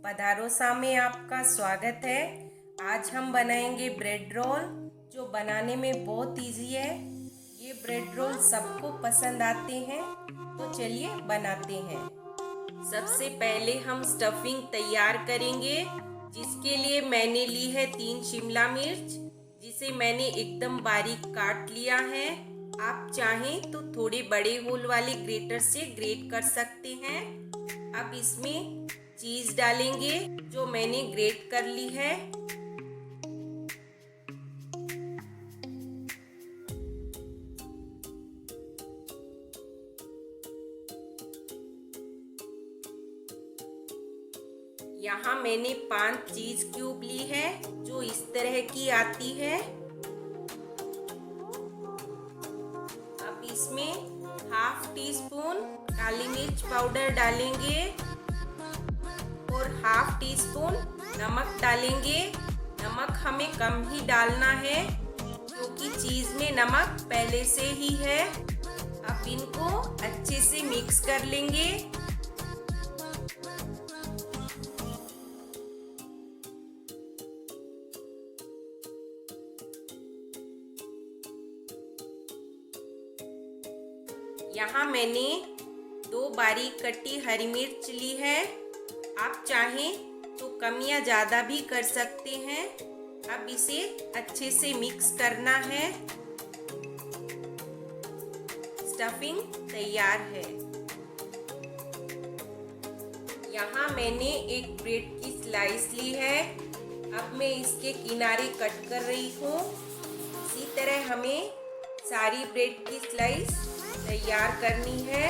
पधारोसा में आपका स्वागत है। आज हम बनाएंगे ब्रेड रोल, जो बनाने में बहुत इजी है। ये ब्रेड रोल सबको पसंद आते हैं, तो चलिए बनाते हैं। सबसे पहले हम स्टफिंग तैयार करेंगे, जिसके लिए मैंने ली है 3 शिमला मिर्च, जिसे मैंने एकदम बारीक काट लिया है। आप चाहें तो थोड़े बड़े होल वाले ग्रेटर से ग्रेट कर सकते हैं। अब इसमें चीज डालेंगे, जो मैंने ग्रेट कर ली है। यहाँ मैंने 5 चीज क्यूब ली है, जो इस तरह की आती है। अब इसमें ½ टीस्पून काली मिर्च पाउडर डालेंगे और ½ टीस्पून नमक डालेंगे। नमक हमें कम ही डालना है, क्योंकि चीज में नमक पहले से ही है। अब इनको अच्छे से मिक्स कर लेंगे। यहाँ मैंने 2 बारीक कटी हरी मिर्च ली है। आप चाहें तो कम या ज़्यादा भी कर सकते हैं। अब इसे अच्छे से मिक्स करना है। स्टफिंग तैयार है। यहाँ मैंने एक ब्रेड की स्लाइस ली है। अब मैं इसके किनारे कट कर रही हूँ। इसी तरह हमें सारी ब्रेड की स्लाइस तैयार करनी है।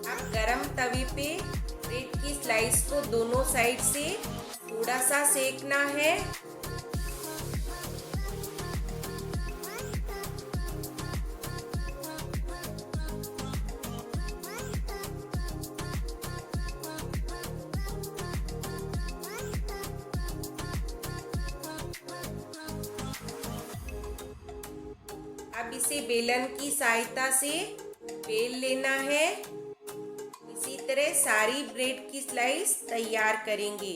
अब गरम तवे पे ब्रेड की स्लाइस को दोनों साइड से थोड़ा सा सेकना है। अब इसे बेलन की सहायता से बेल लेना है। इसी तरह सारी ब्रेड की स्लाइस तैयार करेंगे।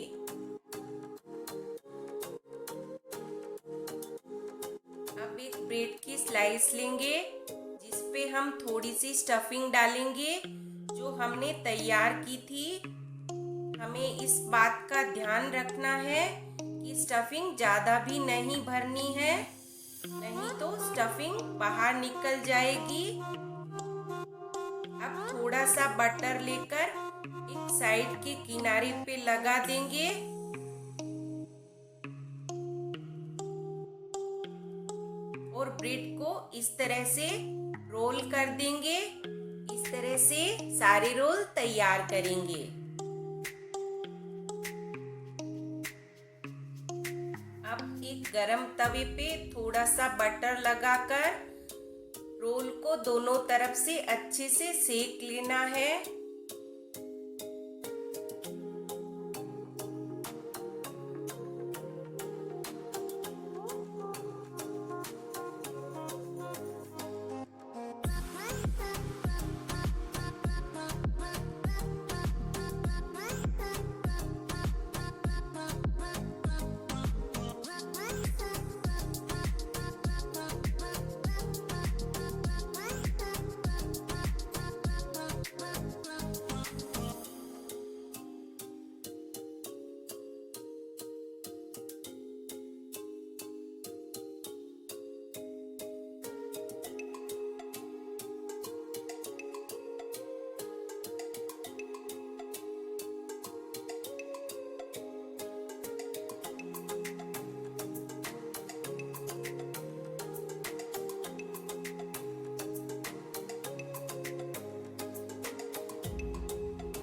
अब एक ब्रेड की स्लाइस लेंगे, जिस पे हम थोड़ी सी स्टफिंग डालेंगे, जो हमने तैयार की थी। हमें इस बात का ध्यान रखना है कि स्टफिंग ज़्यादा भी नहीं भरनी है, नहीं तो स्टफिंग बाहर निकल जाएगी। अब थोड़ा सा बटर लेकर एक साइड के किनारे पे लगा देंगे। और ब्रेड को इस तरह से रोल कर देंगे। इस तरह से सारे रोल तैयार करेंगे। अब एक गरम तवे पे थोड़ा सा बटर लगाकर रोल को दोनों तरफ से अच्छे से सेक लेना है।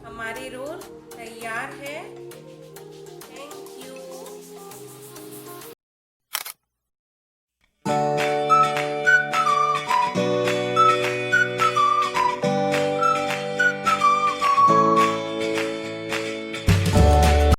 हमारे रोल तैयार है।